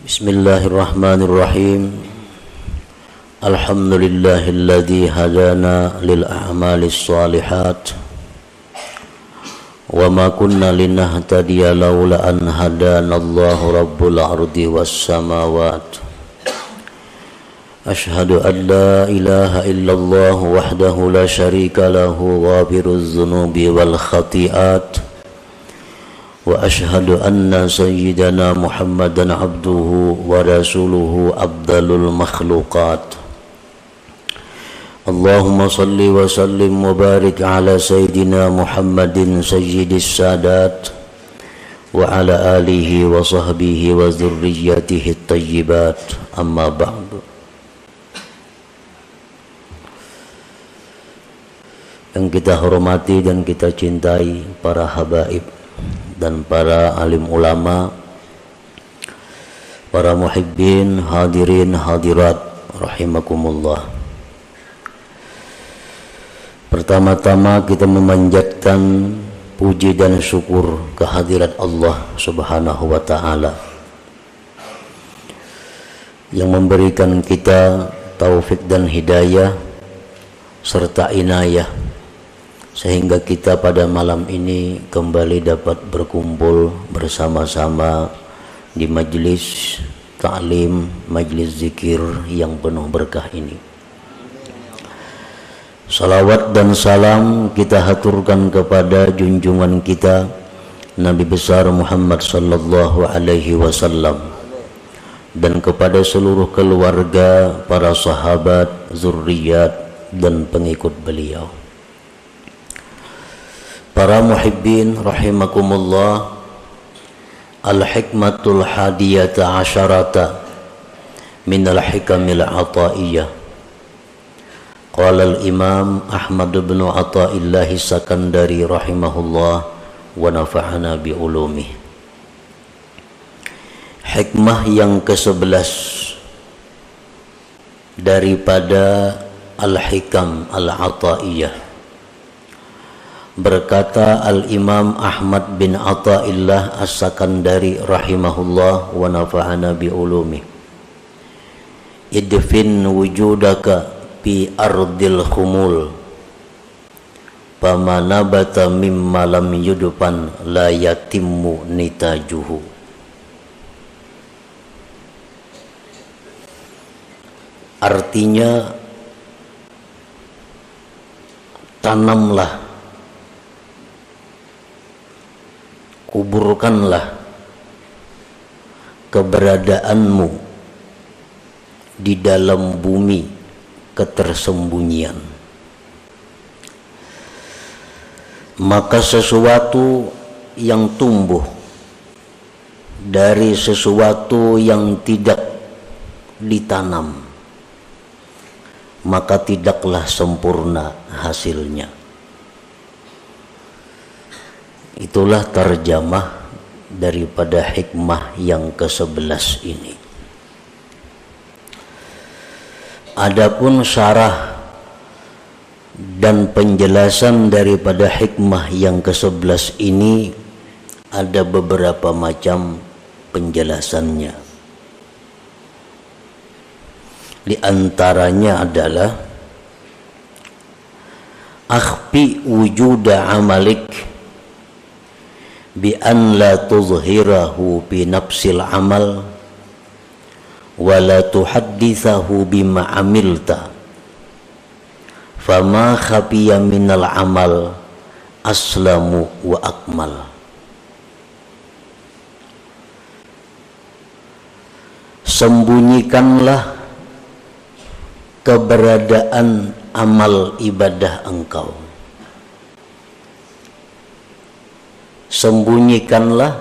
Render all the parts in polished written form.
Bismillahirrahmanirrahim. Alhamdulillahilladzi hadana lil a'malis shalihat wa ma kunna linahtadiya laula an hadanallahu rabbul ardi was samawat. Ashhadu an la ilaha illallah wahdahu la syarika lahu ghafiruz dzunubi wal khati'at. Wa ashhadu anna sayyidana Muhammadan abduhu wa rasuluhu abdalul makhluqat. Allahumma salli wa sallim wa barik ala sayyidina Muhammadin sayyidis sadat wa ala alihi wa sahbihi wa dzurriyyatihi at-tayyibat. Amma ba'du. Yang kita hormati dan kita cintai para habaib dan para alim ulama, para muhibbin, hadirin, hadirat, rahimakumullah. Pertama-tama kita memanjatkan puji dan syukur kehadirat Allah Subhanahu wa ta'ala yang memberikan kita taufik dan hidayah serta inayah sehingga kita pada malam ini kembali dapat berkumpul bersama-sama di majlis ta'lim, majlis zikir yang penuh berkah ini. Salawat dan salam kita haturkan kepada junjungan kita Nabi besar Muhammad sallallahu alaihi wasallam dan kepada seluruh keluarga, para sahabat, zurriyat dan pengikut beliau. Para muhibbin rahimakumullah, al-hikmatul hadiyata asyarata minal hikamil ataiyah. Qala al-imam Ahmad bin Athaillah Sakandari rahimahullah wa nafa'ana bi ulumih. Hikmah yang ke-11 daripada al-hikam al-ataiyah. Berkata Al-Imam Ahmad bin Athaillah As-Sakandari rahimahullah wa nafa'ana bi ulumi. Idfin wujudaka fi ardil khumul fama nabata mimma lam yudfan la yatimmu nitajuhu. Artinya, tanamlah, kuburkanlah keberadaanmu di dalam bumi ketersembunyian, maka sesuatu yang tumbuh dari sesuatu yang tidak ditanam, maka tidaklah sempurna hasilnya. Itulah terjemah daripada hikmah yang ke-11 ini. Adapun syarah dan penjelasan daripada hikmah yang ke-11 ini ada beberapa macam penjelasannya. Di antaranya adalah akhfi wujuda amalik bi an la tuzhirahu bi nafsil amal wa la tuhaddithahu bima amilta fama khafiya minal amal aslamu wa akmal. Sembunyikanlah keberadaan amal ibadah engkau. Sembunyikanlah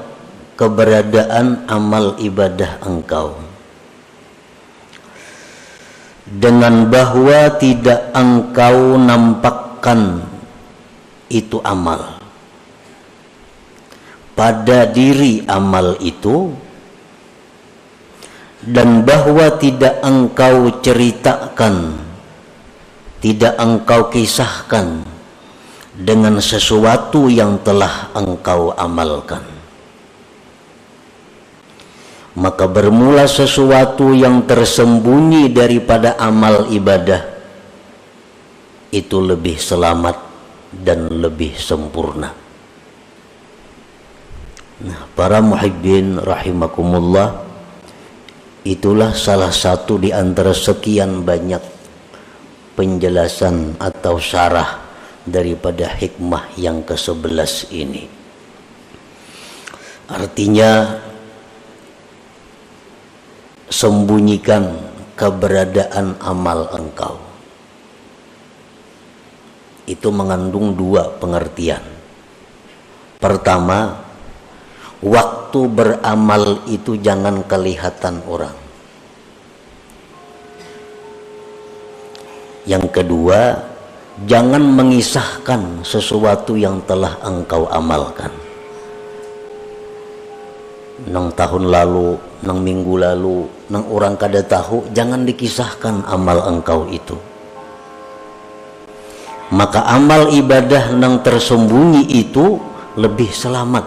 keberadaan amal ibadah engkau dengan bahwa tidak engkau nampakkan itu amal pada diri amal itu, dan bahwa tidak engkau ceritakan, tidak engkau kisahkan dengan sesuatu yang telah engkau amalkan. maka bermula sesuatu yang tersembunyi daripada amal ibadah itu lebih selamat dan lebih sempurna. Nah, para muhibbin rahimakumullah, itulah salah satu di antara sekian banyak penjelasan atau syarah daripada hikmah yang ke-11 ini. Artinya, sembunyikan keberadaan amal engkau. Itu mengandung dua pengertian. Pertama, waktu beramal itu jangan kelihatan orang. Yang kedua, jangan mengisahkan sesuatu yang telah engkau amalkan. Nang tahun lalu, nang minggu lalu, nang orang kada tahu, jangan dikisahkan amal engkau itu. Maka amal ibadah nang tersembunyi itu lebih selamat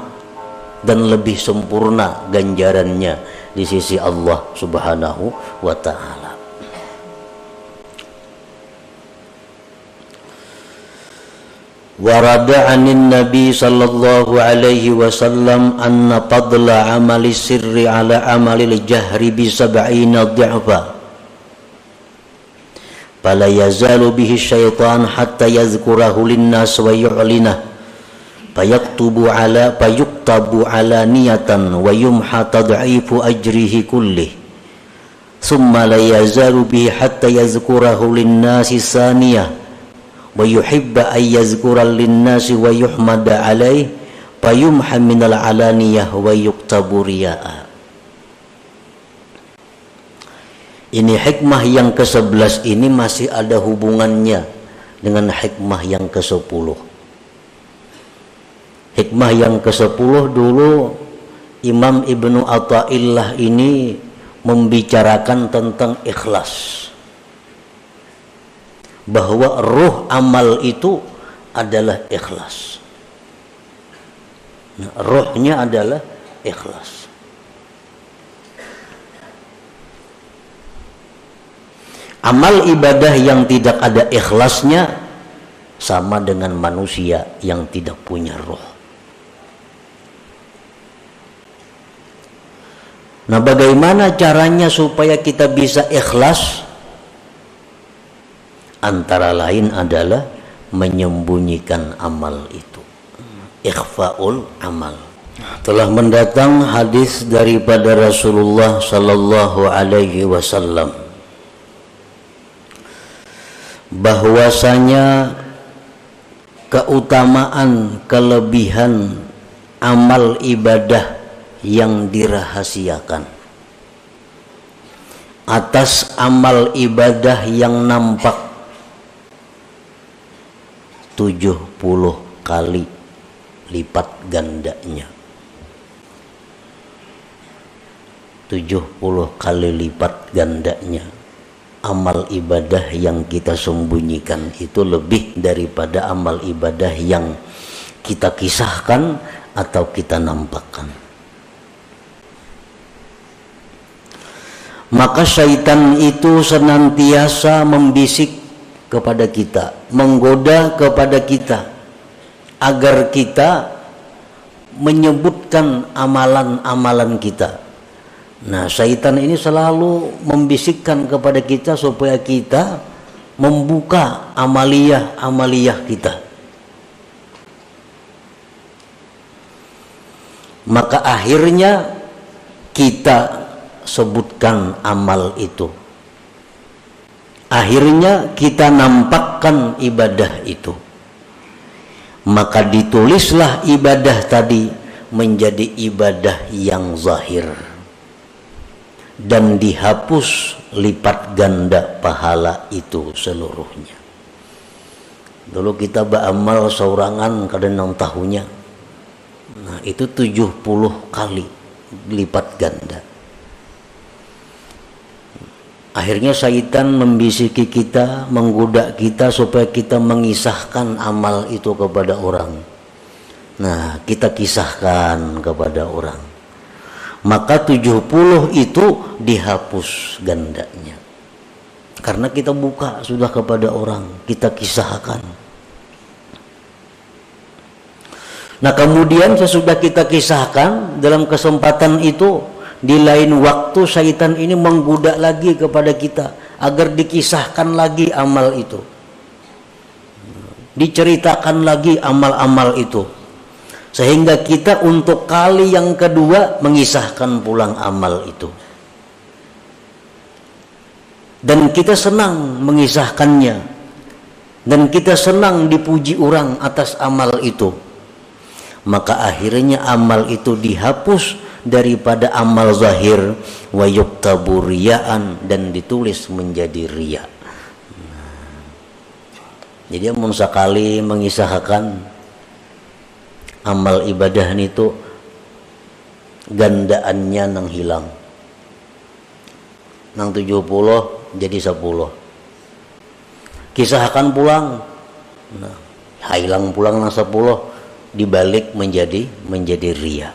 dan lebih sempurna ganjarannya di sisi Allah Subhanahu wa ta'ala. Warada anin Nabi sallallahu alaihi wasallam anna fadla amali sirri ala amalil jahri bi sab'ina dhi'fa fala yazalu bihi syaitan hatta yazkurahu linnas wa yu'linah fayuktabu ala niyatan wa yumha tad'ifu ajrihi kullih thumma la yazalu bihi hatta yazkurahu linnasi saniyah wa yuhibba ay yazkura linnasi wa yuhmada alaih fayumha minal alaniyah wa yuktabu riya'a. Ini hikmah yang ke-11 ini masih ada hubungannya dengan hikmah yang ke-10. Hikmah yang ke-10 dulu Imam Ibnu Athaillah ini membicarakan tentang ikhlas, bahwa ruh amal itu adalah ikhlas. Nah, ruhnya adalah ikhlas. Amal ibadah yang tidak ada ikhlasnya sama dengan manusia yang tidak punya ruh. Nah, bagaimana caranya supaya kita bisa ikhlas? Antara lain adalah menyembunyikan amal itu, ikhfaul amal. Telah mendatang hadis daripada Rasulullah sallallahu alaihi wasallam bahwasanya keutamaan kelebihan amal ibadah yang dirahasiakan atas amal ibadah yang nampak 70 kali lipat gandanya. 70 kali lipat gandanya amal ibadah yang kita sembunyikan itu lebih daripada amal ibadah yang kita kisahkan atau kita nampakkan. Maka syaitan itu senantiasa membisik kepada kita, menggoda kepada kita agar kita menyebutkan amalan-amalan kita. Nah, syaitan ini selalu membisikkan kepada kita supaya kita membuka amaliyah kita. Maka akhirnya kita sebutkan amal itu. Akhirnya kita nampakkan ibadah itu. Maka ditulislah ibadah tadi menjadi ibadah yang zahir dan dihapus lipat ganda pahala itu seluruhnya. Dulu kita beramal seorangan kadang tahunya, nah itu 70 kali lipat ganda. Akhirnya syaitan membisiki kita, menggoda kita supaya kita mengisahkan amal itu kepada orang. Nah, kita kisahkan kepada orang. maka 70 itu dihapus gandanya. Karena kita buka sudah kepada orang, kita kisahkan. Nah kemudian sesudah kita kisahkan, dalam kesempatan itu di lain waktu syaitan ini menggoda lagi kepada kita agar dikisahkan lagi amal itu, diceritakan lagi amal-amal itu, sehingga kita untuk kali yang kedua mengisahkan pulang amal itu. Dan kita senang mengisahkannya, dan kita senang dipuji orang atas amal itu. Maka akhirnya amal itu dihapus daripada amal zahir, wa yuktabu riyaan, dan ditulis menjadi riya. Jadi mun sakali mengisahkan amal ibadah itu gandaannya nang hilang, nang 70 jadi 10. Kisahkan pulang, nah, hilang pulang nang 10, dibalik menjadi riya.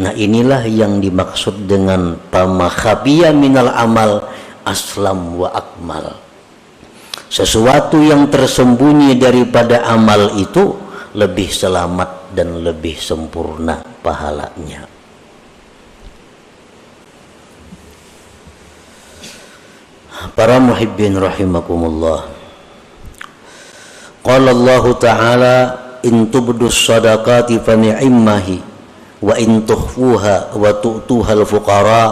Nah inilah yang dimaksud dengan pama khabiya minal amal aslam wa akmal. Sesuatu yang tersembunyi daripada amal itu lebih selamat dan lebih sempurna pahalanya. Para muhibbin rahimakumullah. Qala Allah Ta'ala in tubdus sadaqati fa ni'immahi wa in tukhfuha wa tu'tuha al-fuqara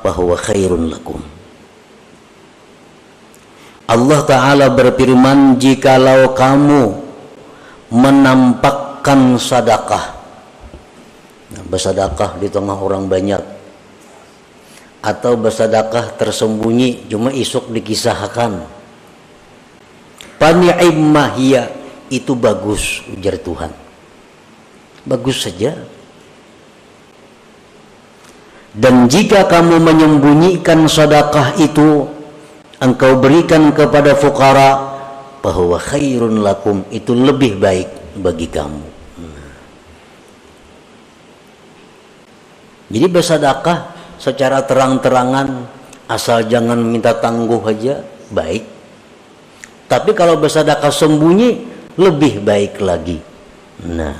fa huwa khairun lakum. Allah Ta'ala berfirman, jikalau kamu menampakkan sedekah, bersedekah di tengah orang banyak, atau bersedekah tersembunyi cuma isuk dikisahkan, pani'immahia, itu bagus, ujar Tuhan, bagus saja. Dan jika kamu menyembunyikan sedekah itu, engkau berikan kepada fuqara, bahwa khairun lakum, itu lebih baik bagi kamu. Jadi bersedekah secara terang-terangan, asal jangan minta tangguh aja, baik. Tapi kalau bersedekah sembunyi, lebih baik lagi. Nah,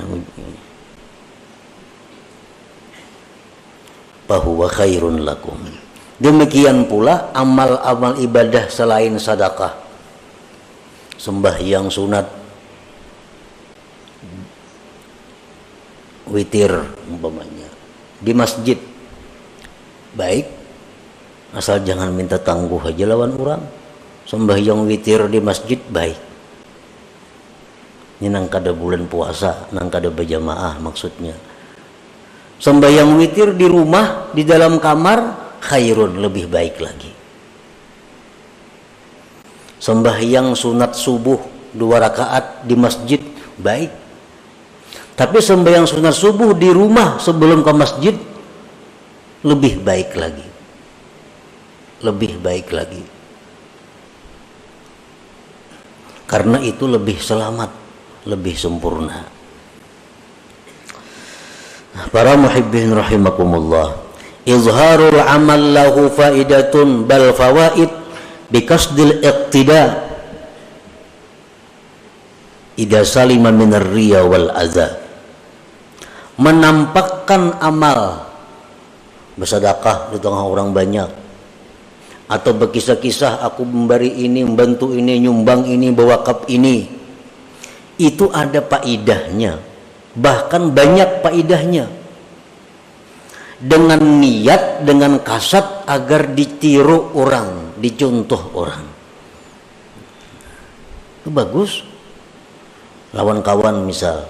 bahwa khairun lakum. Demikian pula amal-amal ibadah selain sedekah, sembahyang sunat, witir umpamanya di masjid, baik, asal jangan minta tangguh aja lawan orang. Sembahyang witir di masjid baik. Ini nang kada bulan puasa, nang kada berjamaah maksudnya. Sembahyang witir di rumah, di dalam kamar, khairun, lebih baik lagi. Sembahyang sunat subuh 2 rakaat di masjid baik. Tapi sembahyang sunat subuh di rumah sebelum ke masjid lebih baik lagi. Lebih baik lagi. Karena itu lebih selamat, lebih sempurna. Para muhibbin rahimakumullah, izharul amal lahu faidatun bal fawaid bikasdil iqtida idza salima minar riya wal adza. Menampakkan amal, bersedekah di tengah orang banyak, atau berkisah-kisah aku memberi ini, membantu ini, nyumbang ini, berwakaf ini, itu ada faidahnya, bahkan banyak faidahnya, dengan niat, dengan kasat agar ditiru orang, dicontoh orang. Itu bagus. Lawan kawan misal,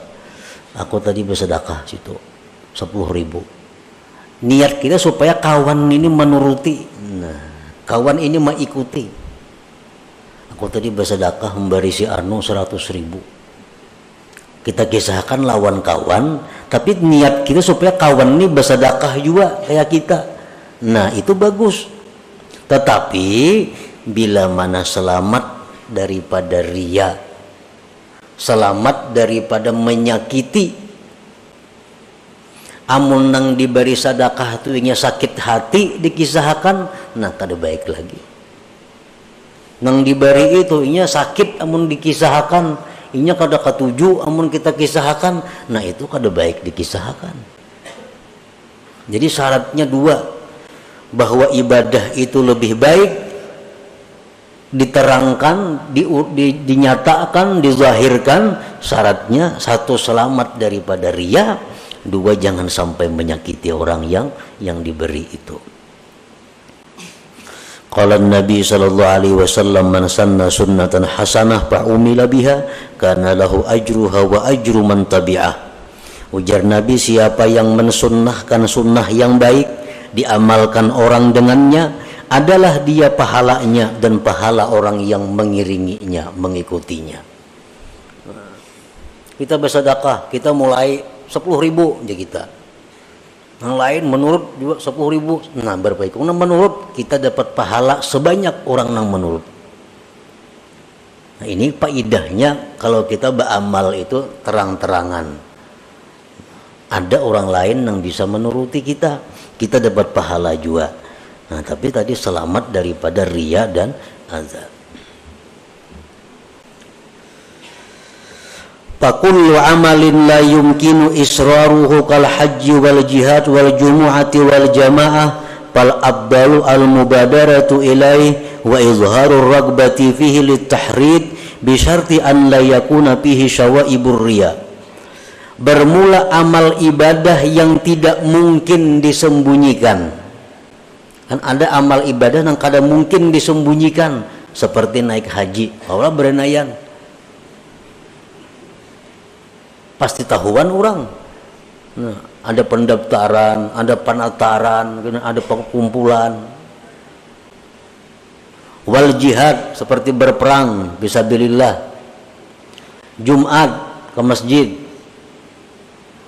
aku tadi bersedekah situ 10.000. Niat kita supaya kawan ini menuruti, nah, kawan ini mengikuti. Aku tadi bersedekah memberi si Anu 100.000. Kita kisahkan lawan kawan, tapi niat kita supaya kawan ini bersedekah juga kayak kita. Nah itu bagus. Tetapi bila mana selamat daripada riya, selamat daripada menyakiti, Amun nang diberi sedekah tu nya sakit hati dikisahkan, nah kada baik lagi. Nang diberi itu nya sakit amun dikisahkan, inya kada katuju amun kita kisahkan, nah itu kada baik dikisahkan. Jadi syaratnya dua, bahwa ibadah itu lebih baik diterangkan, dinyatakan, dizahirkan. Syaratnya satu, selamat daripada riya, dua, jangan sampai menyakiti orang yang diberi itu. Qala Nabi sallallahu alaihi wasallam, man sanna sunnatan hasanah fa umila biha kana lahu ajruha wa ajru man tabi'ah. Ujar Nabi, siapa yang mensunnahkan sunnah yang baik, diamalkan orang dengannya, adalah dia pahalanya dan pahala orang yang mengiringinya, mengikutinya. Kita bersedekah, kita mulai 10.000 aja kita. Yang lain menurut juga 10.000. Nah, berbaik. Karena menurut kita dapat pahala sebanyak orang yang menurut. Nah, ini faedahnya kalau kita beramal itu terang-terangan. Ada orang lain yang bisa menuruti kita, kita dapat pahala juga. Nah, tapi tadi selamat daripada riya dan azab. Fakullu amalin la yumkinu israruhu kal hajji wal jihad wal jumu'ati wal jamaah fal abdalu al mubadaratu ilaih wa izharur ragbati fihi litahrid bi syarti an la yakuna fihi syawaibur riya. Bermula amal ibadah yang tidak mungkin disembunyikan. Kan ada amal ibadah yang kada mungkin disembunyikan, seperti naik haji. Allah berenayan pasti tahuan orang. Nah, ada pendaftaran, ada penataran, ada pengkumpulan. Wal jihad, seperti berperang fisabilillah. Jumat ke masjid,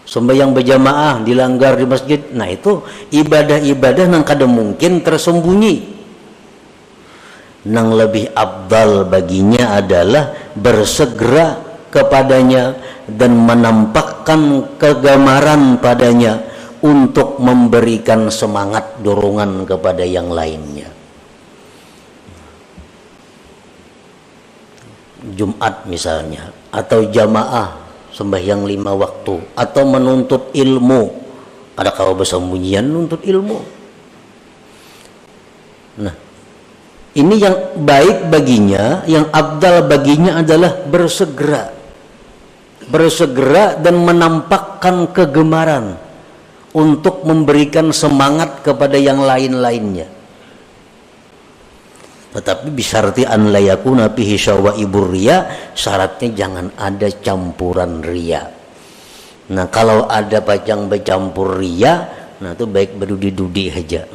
sembahyang berjamaah dilanggar di masjid. Nah, itu ibadah-ibadah yang kada mungkin tersembunyi. Yang lebih abdal baginya adalah bersegera kepadanya dan menampakkan kegemaran padanya untuk memberikan semangat dorongan kepada yang lainnya. Jumat misalnya, atau jamaah sembahyang 5 waktu, atau menuntut ilmu. Ada kalau bersembunyian menuntut ilmu. Nah, ini yang baik baginya, yang abdal baginya adalah bersegera dan menampakkan kegemaran untuk memberikan semangat kepada yang lain-lainnya. Tetapi bisyarti an la yakuna fihi syawaibur riya, syaratnya jangan ada campuran riya. Nah, kalau ada pacang bercampur riya, nah itu baik berdudi-dudi aja.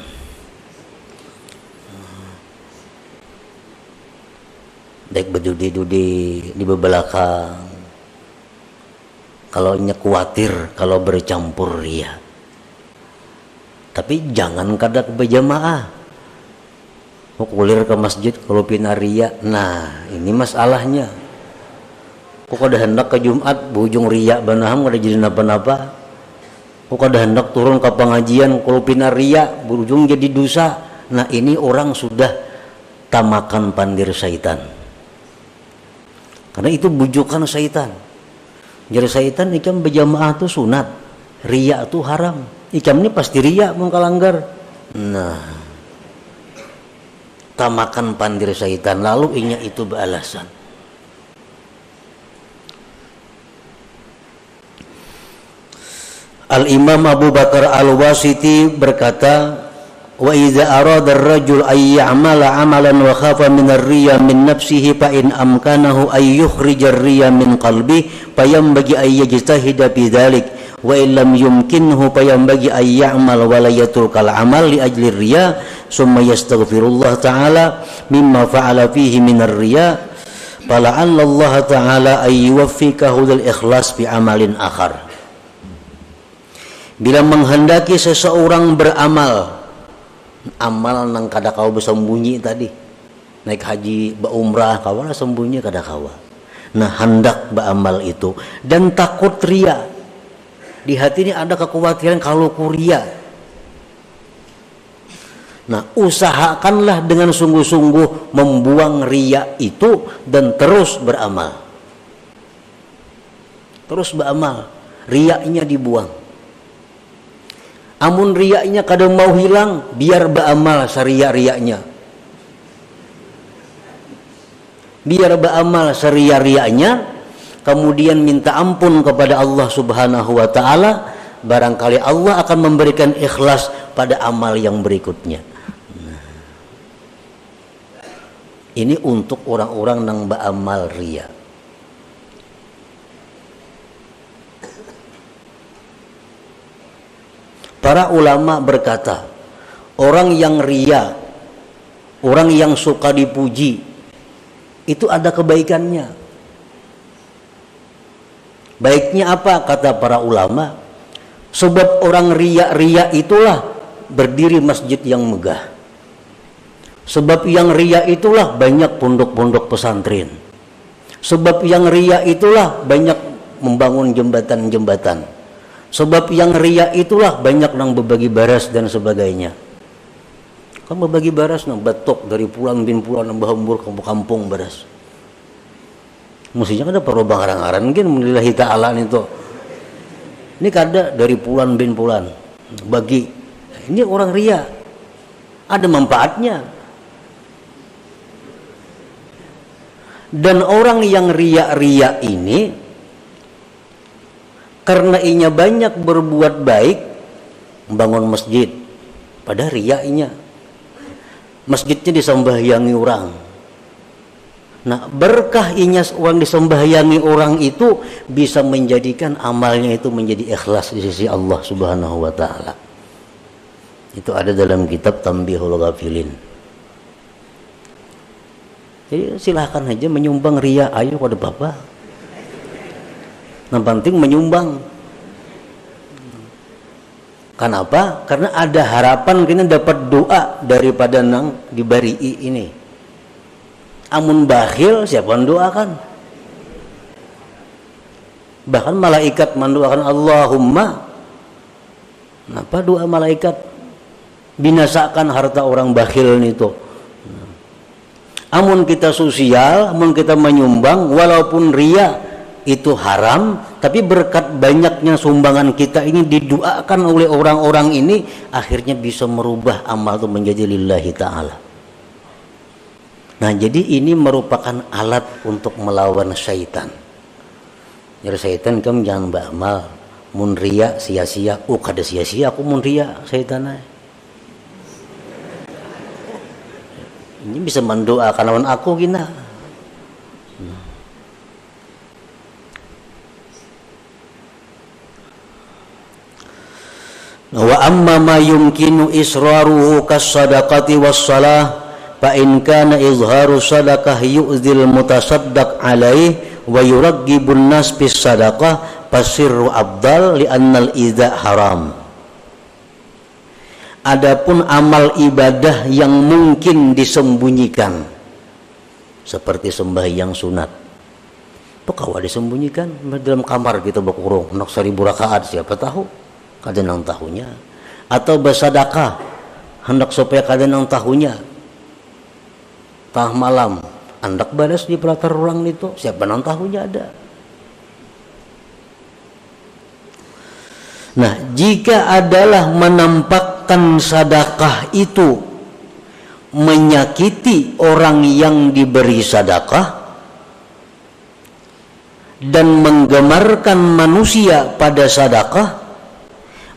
Baik berdudi-dudi di belakang. Kalau nya khawatir kalau bercampur riya. Tapi jangan kadak berjamaah. Mau kulir ke masjid kalau pina riya. Nah, ini masalahnya. Kok kada hendak ke Jumat bujung riya banaham kada jadi napa-napa. Kok kada hendak turun ke pengajian kalau pina riya berujung jadi dosa. Nah, ini orang sudah tamakan pandir syaitan. Karena itu bujukan syaitan. Jadi syaitan ikam berjamaah tu sunat, riya tu haram. Ikam ini pasti riya mengkalanggar. Nah, tamakan pandir syaitan, lalu inya itu beralasan. Al-Imam Abu Bakar Al-Wasiti berkata, wa idza arada ar-rajul ay ya'mala 'amalan wa khafa min ar-riya min nafsihi fa in amkanahu ay yukhrija ar-riya min qalbi fa yanbaghi ay yajtahida fi dhalik wa in lam yumkinhu fa yanbaghi ay ya'mal wa la yatrukal 'amal li ajli ar-riya summa yastaghfirullah ta'ala mimma fa'ala fihi min ar-riya fala'alla Allah ta'ala ay yuwaffiqahu lil ikhlas fi amalin akhar. Bila menghendaki seseorang beramal, amal nang kada kau bersembunyi tadi, naik haji, berumrah, kawan sembunyi kada kawa. Nah, hendak beramal itu dan takut ria. Di hati ini ada kekhawatiran kalau kuria. Nah, usahakanlah dengan sungguh-sungguh membuang riya itu dan terus beramal. Terus beramal, riyanya dibuang. Amun riyanya kadang mau hilang, biar beramal saria-rianya. Biar beramal saria-rianya, kemudian minta ampun kepada Allah Subhanahu wa taala, barangkali Allah akan memberikan ikhlas pada amal yang berikutnya. Ini untuk orang-orang yang beramal riya. Para ulama berkata, orang yang riya, orang yang suka dipuji, itu ada kebaikannya. Baiknya apa? Kata para ulama, sebab orang riya itulah berdiri masjid yang megah. Sebab yang riya itulah banyak pondok-pondok pesantren. Sebab yang riya itulah banyak membangun jembatan-jembatan. Sebab yang riya itulah banyak nang berbagi baras dan sebagainya. Kan berbagi baras nang batok dari pulan bin pulan nang bahambur kampung baras. Mestinya kan ada perlu bangaran-aran mungkin lillahi ta'ala itu. Ini kada dari pulan bin pulan bagi. Ini orang riya. Ada manfaatnya. Dan orang yang riya-riya ini karena inya banyak berbuat baik, membangun masjid, pada riya-nya masjidnya disembahyangi orang. Nah, berkah inya orang disembahyangi orang itu bisa menjadikan amalnya itu menjadi ikhlas di sisi Allah Subhanahu wa taala. Itu ada dalam kitab Tanbihul Ghafilin. Jadi silahkan aja menyumbang riya, ayo pada bapak. Yang penting menyumbang. Kenapa? Karena ada harapan kita dapat doa daripada nang dibari ini. Amun bakhil siapa mendoakan? Bahkan malaikat mendoakan Allahumma. Kenapa doa malaikat? Binasakan harta orang bakhil itu. Amun kita sosial, amun kita menyumbang, walaupun riya itu haram, tapi berkat banyaknya sumbangan kita ini didoakan oleh orang-orang ini, akhirnya bisa merubah amal itu menjadi lillahi ta'ala. Nah, jadi ini merupakan alat untuk melawan syaitan. Jadi syaitan kamu jangan beramal, mun riya sia-sia, kada sia-sia aku mun riya syaitan. Ini bisa mendoakan lawan aku gina. Wa amma ma yumkinu israruhu kas-sadaqati was-salah fa in kana izharu sadaqah yu'zil mutasaddaq alaih wa yuraggibun nas bis sadaqah fasirru abdal li annal idza haram. Adapun amal ibadah yang mungkin disembunyikan seperti sembahyang sunat, pekawa disembunyikan dalam kamar kita berkurung nak 1000 rakaat, siapa tahu kada nang tahunya, atau bersedekah hendak supaya kada nang tahunya, tengah malam hendak balas di pelatar ruang itu, siapa nang tahunya ada. Nah, jika adalah menampakkan sedekah itu menyakiti orang yang diberi sedekah dan menggemarkan manusia pada sedekah,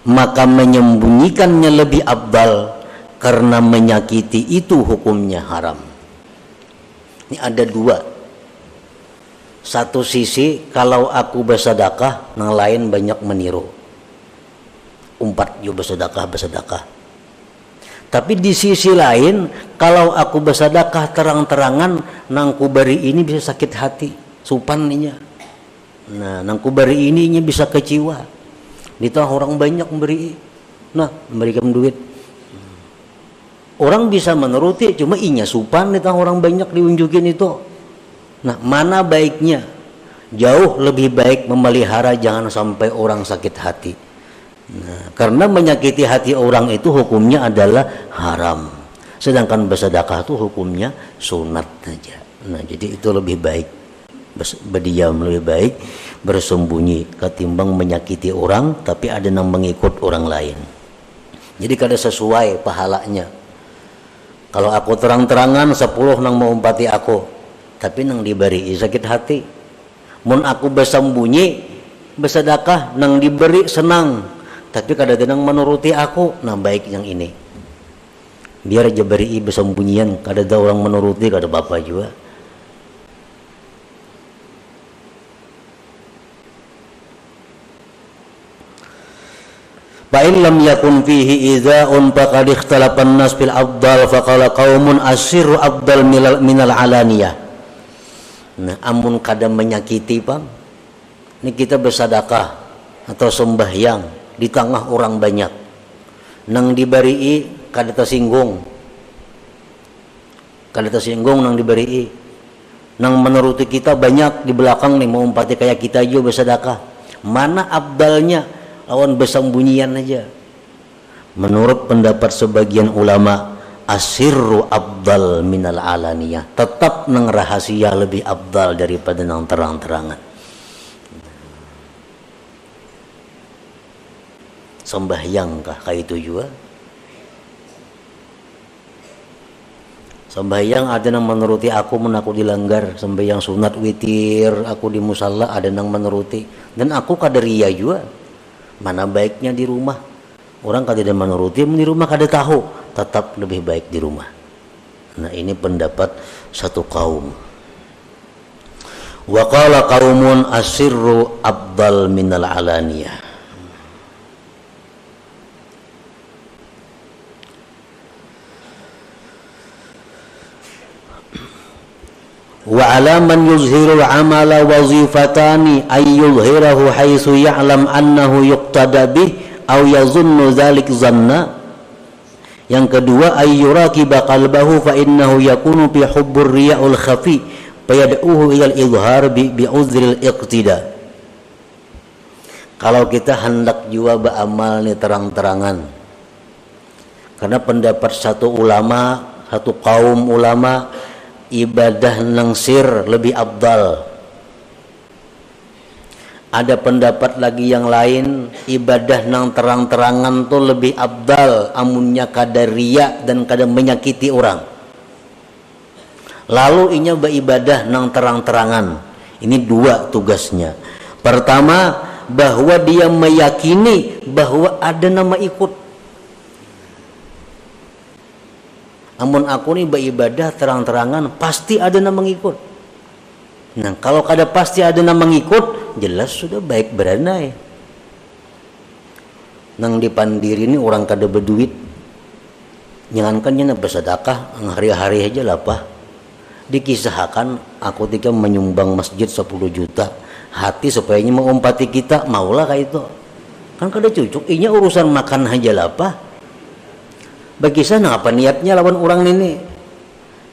maka menyembunyikannya lebih afdal karena menyakiti itu hukumnya haram. Ini ada dua. Satu sisi kalau aku bersedekah, yang lain banyak meniru. Umpat yo bersedekah. Tapi di sisi lain, kalau aku bersedekah terang-terangan, nang kubari ini bisa sakit hati, supaninya. Nah, nang kubari ini bisa kecewa. Di tengah orang banyak memberi, nah memberikan duit. Orang bisa menuruti, cuma inya supan di tengah orang banyak diunjukin itu. Nah, mana baiknya? Jauh lebih baik memelihara jangan sampai orang sakit hati. Nah, karena menyakiti hati orang itu hukumnya adalah haram. Sedangkan bersedekah itu hukumnya sunat saja. Nah, jadi itu lebih baik. Berdiam lebih baik, bersembunyi ketimbang menyakiti orang tapi ada yang mengikut orang lain. Jadi kada sesuai pahalanya. Kalau aku terang-terangan 10 nang mau umpati aku, tapi nang diberi sakit hati. Mun aku bersembunyi bersedekah nang diberi senang, tapi kada ada nang menuruti aku, nah baik yang ini. Biar aja beri bersembunyian, kada ada orang menuruti, kada apa-apa juga. Fa in lam yakun fihi idza'un faqad ikhtalafa an-nas fil afdal faqala qaumun asirru afdal minal alaniyah. Nah, amun kada menyakiti Bang, ini kita bersedekah atau sembahyang di tengah orang banyak, nang diberi kada tersinggung nang diberi, nang menuruti kita banyak di belakang nih mau umpati kayak kita juga bersedekah. Mana abdalnya? Lawan bersembunyian aja. Menurut pendapat sebagian ulama, asirru abdal minal alaniyah, tetap nang rahasia lebih abdal daripada nang terang-terangan. Sembahyang kah kayak itu juga? Sembahyang ada nang menuruti aku, mun aku dilanggar sembahyang sunat witir aku di musalla ada nang menuruti, dan aku kaderia juga. Mana baiknya di rumah? Orang kada ada menuruti, di rumah kada tahu, tetap lebih baik di rumah. Nah, ini pendapat satu kaum. Wa qala qaumun asirru afdal minal alaniyah. Wa ala man yuzhiru amala wazifatani ay yuzhirahu haitsu ya'lam annahu yuqtada bih aw yazunnu dzalik zanna. Yang kedua, ay yuraqiba qalbahu fa innahu yakunu fi hubbur riya'ul khafi fayad'uhu ilal izhar bi uzril iqtida. Kalau kita hendak jua beramal nih terang-terangan, karena pendapat satu ulama, satu kaum ulama, ibadah nang sir lebih abdal. Ada pendapat lagi yang lain, ibadah nang terang-terangan tuh lebih abdal, amunnya kada riya dan kada menyakiti orang. Lalu inya beribadah nang terang-terangan. Ini dua tugasnya. Pertama, bahwa dia meyakini bahwa ada nama ikut. Amun aku nih beribadah terang-terangan pasti ada nama ngikut. Nah, kalau kada pasti ada nama ngikut, jelas sudah baik beranai. Nang dipandiri ini orang kada berduit, jangankannya na bersedekah hari-hari aja lah Pak. Dikisahkan aku ketika menyumbang masjid 10 juta, hati supayanya mengumpati kita, maulah kayak itu. Kan kada cucuk, inya urusan makan aja lah Pak. Bagi sana apa niatnya lawan orang ini?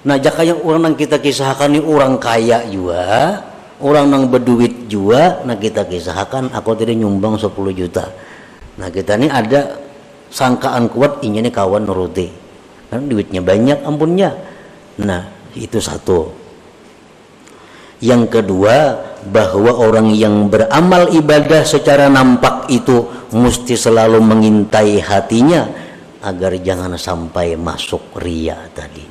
Nah, jaka yang orang yang kita kisahkan ini orang kaya juga, orang yang berduit juga. Nah, kita kisahkan aku tadi nyumbang 10 juta. Nah, kita ini ada sangkaan kuat ini kawan nuruti, kan duitnya banyak ampunnya. Nah, itu satu. Yang kedua, bahwa orang yang beramal ibadah secara nampak itu mesti selalu mengintai hatinya agar jangan sampai masuk riya tadi.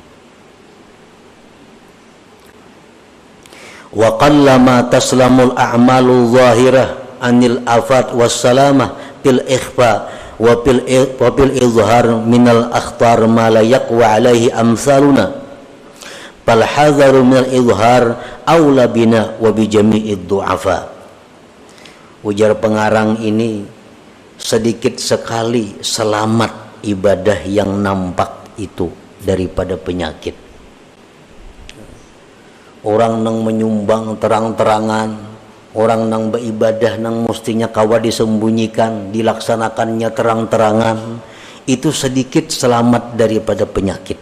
Wa qallama taslamul a'malu zahirah anil afat wassalamah fil ikhfa wa fil izhar minal akhtar ma la yaqwa alaihi amsaluna fal hadharu minal izhar aula bina wa bi jami'id du'afa. Ujar pengarang ini, sedikit sekali selamat ibadah yang nampak itu daripada penyakit. Orang nang menyumbang terang-terangan, orang nang beribadah nang mestinya kawa disembunyikan, dilaksanakannya terang-terangan, itu sedikit selamat daripada penyakit.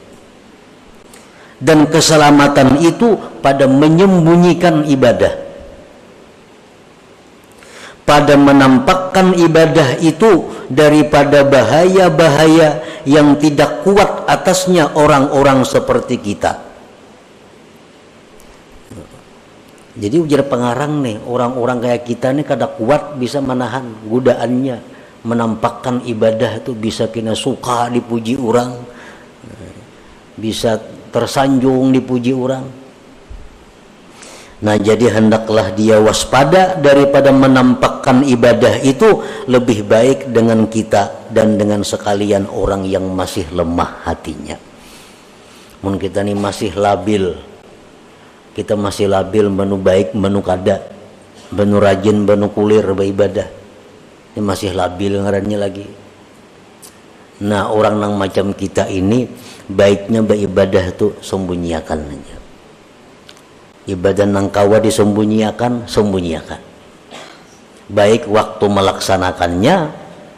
Dan keselamatan itu pada menyembunyikan ibadah. pada menampakkan ibadah itu daripada bahaya-bahaya yang tidak kuat atasnya orang-orang seperti kita. Jadi ujar pengarang nih, orang-orang kayak kita nih kada kuat bisa menahan godaannya, menampakkan ibadah itu bisa kena suka dipuji orang, bisa tersanjung dipuji orang. Nah, jadi hendaklah dia waspada daripada menampakkan ibadah itu lebih baik dengan kita dan dengan sekalian orang yang masih lemah hatinya. Mun kita nih masih labil, kita masih labil menu baik menu kada, menu rajin menu kulir beribadah, ini masih labil ngarannya lagi. Nah, orang nang macam kita ini baiknya beribadah itu sembunyiakan aja. Ibadah nang kawa disembunyiakan, sembunyiakan. Baik waktu melaksanakannya,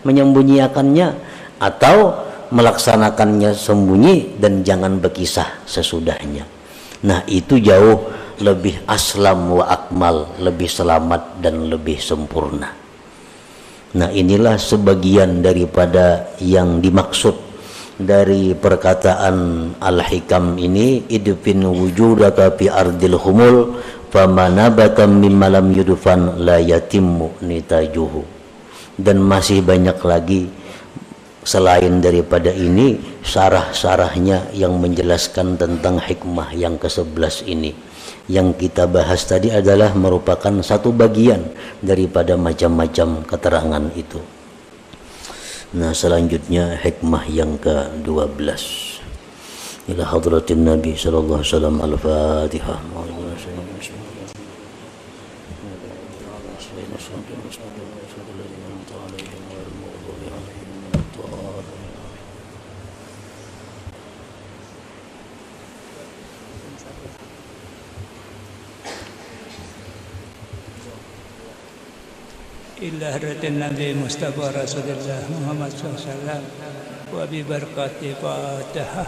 menyembunyiakannya, atau melaksanakannya sembunyi dan jangan berkisah sesudahnya. Nah, itu jauh lebih aslam wa akmal, lebih selamat dan lebih sempurna. Nah, inilah sebagian daripada yang dimaksud dari perkataan Al-Hikam ini, idfin wujudaka fi ardil humul famanabata mimma lam yudfan la yatimmu nitajuhu. Dan masih banyak lagi selain daripada ini syarah-syarahnya yang menjelaskan tentang hikmah yang ke-11 ini. Yang kita bahas tadi adalah merupakan satu bagian daripada macam-macam keterangan itu. Nah, selanjutnya hikmah yang ke-12. Ila hadratin Nabi sallallahu alaihi wasallam. Al-Fatihah. إلى حضرة النبي مصطفى رسول الله محمد صلى الله عليه وسلم وببركة فاتحة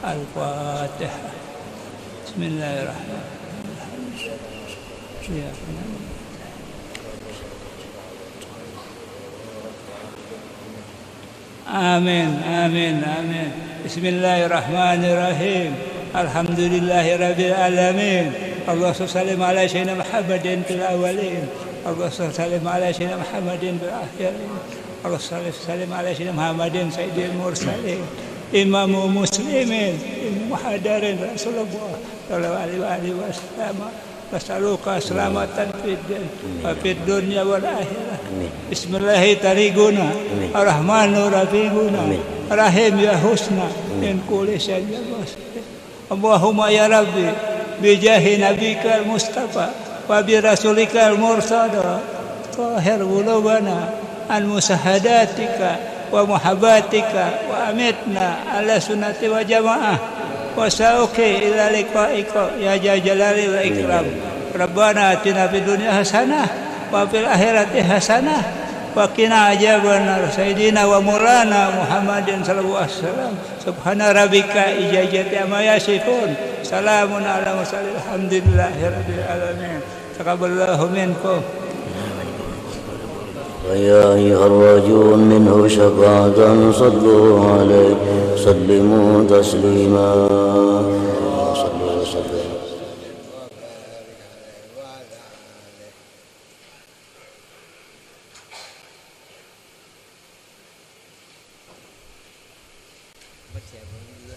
الفاتحة. بسم الله الرحمن الرحيم. آمين آمين آمين. بسم الله الرحمن الرحيم. الحمد لله رب العالمين. اللهم صل وسلم على سيدنا محمد في الأولين. اللهم صل وسلم على سيدنا محمد في الآخرين. اللهم صل وسلم على سيدنا محمد سيد المرسلين إمام مسلمين محضرين رسول الله صلى الله عليه وسلم. نسألك سلامة في الدين وفي الدنيا والآخرة. بسم الله طريقنا الرحمن رفيقنا رحيم يا حسنى من كل شيء. اللهم يا ربي بجاه نبيك المصطفى وبرسولك المرتضى طاهر قلوبنا عن مساهداتك ومحباتك وأمتنا على سنة وجماعة وسأوكي إلى لقائك يا ذا الجلال والإكرام. ربنا آتنا في الدنيا حسنة وفي الآخرة حسنة وقنا عذاب النار. سيدنا ومولانا محمد صلى الله عليه وسلم. سبحان ربك إجازة ما يصفون سلام على المرسلين الحمد لله رب العالمين. تقبل الله منكم. ويا أيها الراجون منه شفاعة صلوا عليه سلموا تسليما. Siapa